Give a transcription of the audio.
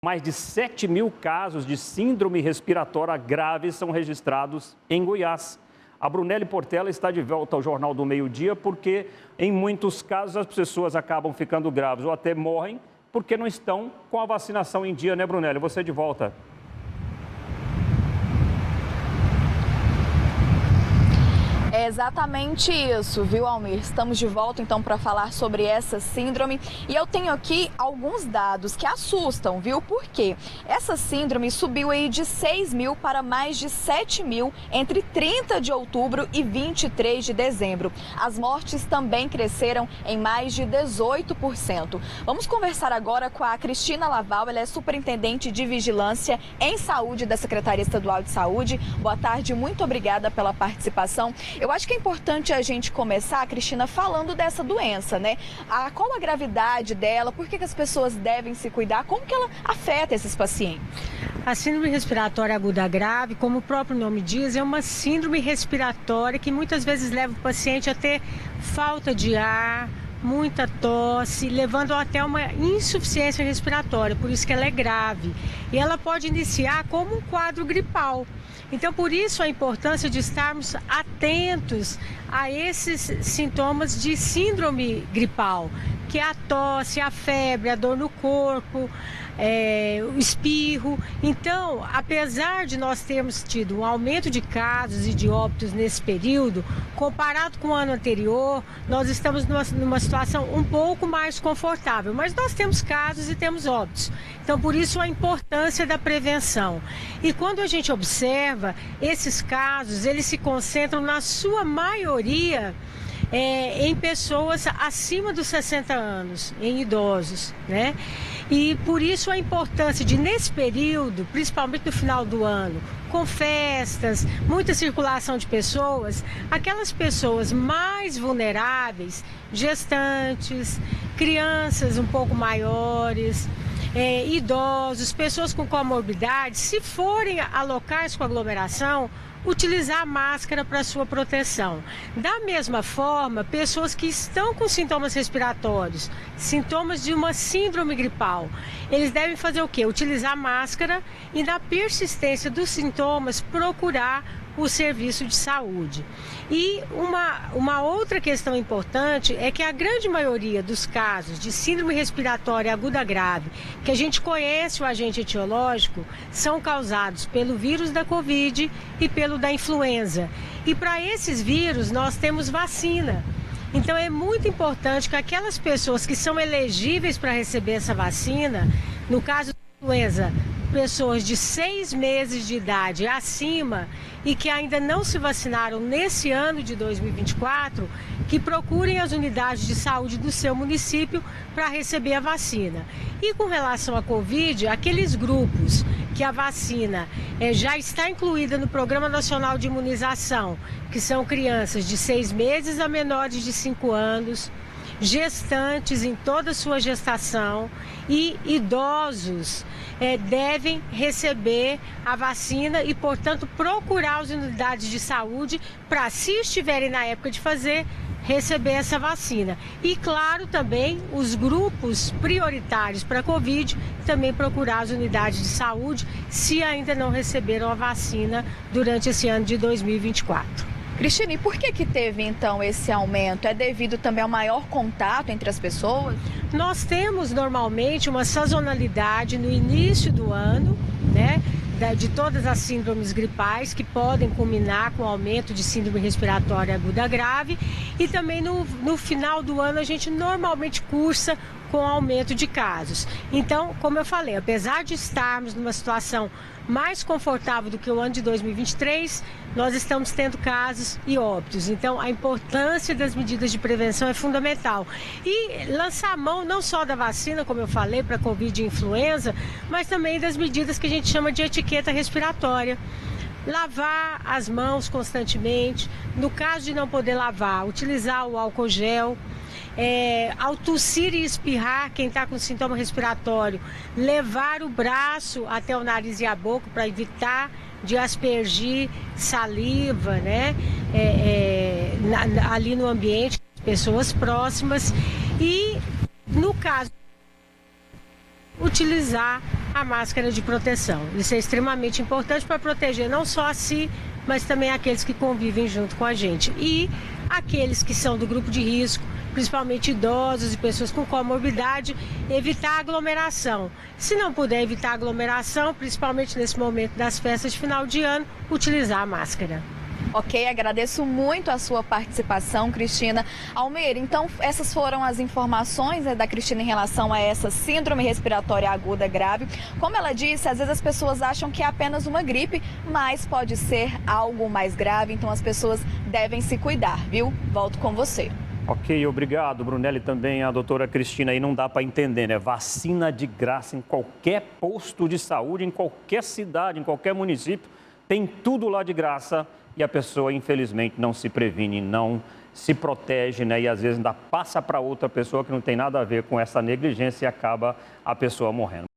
Mais de 7 mil casos de síndrome respiratória grave são registrados em Goiás. A Brunelli Portela está de volta ao Jornal do Meio-Dia porque, em muitos casos, as pessoas acabam ficando graves ou até morrem porque não estão com a vacinação em dia, né, Brunelli? Você de volta. É exatamente isso, viu, Almir? Estamos de volta, então, para falar sobre essa síndrome. E eu tenho aqui alguns dados que assustam, viu? Por quê? Essa síndrome subiu aí de 6 mil para mais de 7 mil entre 30 de outubro e 23 de dezembro. As mortes também cresceram em mais de 18%. Vamos conversar agora com a Cristina Laval, ela é superintendente de vigilância em saúde da Secretaria Estadual de Saúde. Boa tarde, muito obrigada pela participação. Eu acho que é importante a gente começar, Cristina, falando dessa doença, né? Qual a gravidade dela, por que as pessoas devem se cuidar, como que ela afeta esses pacientes? A síndrome respiratória aguda grave, como o próprio nome diz, é uma síndrome respiratória que muitas vezes leva o paciente a ter falta de ar, muita tosse, levando até uma insuficiência respiratória, por isso que ela é grave. E ela pode iniciar como um quadro gripal. Então, por isso a importância de estarmos atentos a esses sintomas de síndrome gripal, que é a tosse, a febre, a dor no corpo, o espirro. Então, apesar de nós termos tido um aumento de casos e de óbitos nesse período, comparado com o ano anterior, nós estamos numa situação um pouco mais confortável, mas nós temos casos e temos óbitos. Então, por isso a importância da prevenção. E quando a gente observa esses casos, eles se concentram na sua maioria em pessoas acima dos 60 anos, em idosos, né? E por isso a importância de, nesse período, principalmente no final do ano, com festas, muita circulação de pessoas, aquelas pessoas mais vulneráveis, gestantes, crianças um pouco maiores, idosos, pessoas com comorbidades, se forem a locais com aglomeração, utilizar a máscara para sua proteção. Da mesma forma, pessoas que estão com sintomas respiratórios, sintomas de uma síndrome gripal, eles devem fazer o quê? Utilizar a máscara e, na persistência dos sintomas, procurar o serviço de saúde. E uma outra questão importante é que a grande maioria dos casos de síndrome respiratória aguda grave, que a gente conhece o agente etiológico, são causados pelo vírus da Covid e pelo da influenza. E para esses vírus nós temos vacina. Então é muito importante que aquelas pessoas que são elegíveis para receber essa vacina, no caso da influenza, pessoas de 6 meses de idade acima e que ainda não se vacinaram nesse ano de 2024, que procurem as unidades de saúde do seu município para receber a vacina. E com relação à Covid, aqueles grupos que a vacina já está incluída no Programa Nacional de Imunização, que são crianças de 6 meses a menores de 5 anos, gestantes em toda a sua gestação e idosos devem receber a vacina e, portanto, procurar as unidades de saúde para, se estiverem na época de fazer, receber essa vacina. E, claro, também os grupos prioritários para a Covid também procurar as unidades de saúde se ainda não receberam a vacina durante esse ano de 2024. Cristina, e por que teve então esse aumento? É devido também ao maior contato entre as pessoas? Nós temos normalmente uma sazonalidade no início do ano, né? De todas as síndromes gripais que podem culminar com o aumento de síndrome respiratória aguda grave, e também no final do ano a gente normalmente cursa com aumento de casos. Então, como eu falei, apesar de estarmos numa situação mais confortável do que o ano de 2023, nós estamos tendo casos e óbitos. Então, a importância das medidas de prevenção é fundamental. E lançar a mão não só da vacina, como eu falei, para Covid e influenza, mas também das medidas que a gente chama de etiqueta respiratória. Lavar as mãos constantemente. No caso de não poder lavar, utilizar o álcool gel. Ao tossir e espirrar, quem está com sintoma respiratório, levar o braço até o nariz e a boca para evitar de aspergir saliva, né? Ali no ambiente, pessoas próximas. E, no caso, utilizar a máscara de proteção. Isso é extremamente importante para proteger não só a si, mas também aqueles que convivem junto com a gente. E aqueles que são do grupo de risco, principalmente idosos e pessoas com comorbidade, evitar aglomeração. Se não puder evitar aglomeração, principalmente nesse momento das festas de final de ano, utilizar a máscara. Ok, agradeço muito a sua participação, Cristina. Almeida, então essas foram as informações, né, da Cristina em relação a essa síndrome respiratória aguda grave. Como ela disse, às vezes as pessoas acham que é apenas uma gripe, mas pode ser algo mais grave, então as pessoas devem se cuidar, viu? Volto com você. Ok, obrigado, Brunelli, também a doutora Cristina. Aí não dá para entender, né? Vacina de graça em qualquer posto de saúde, em qualquer cidade, em qualquer município, tem tudo lá de graça. E a pessoa, infelizmente, não se previne, não se protege, né? E às vezes ainda passa para outra pessoa que não tem nada a ver com essa negligência e acaba a pessoa morrendo.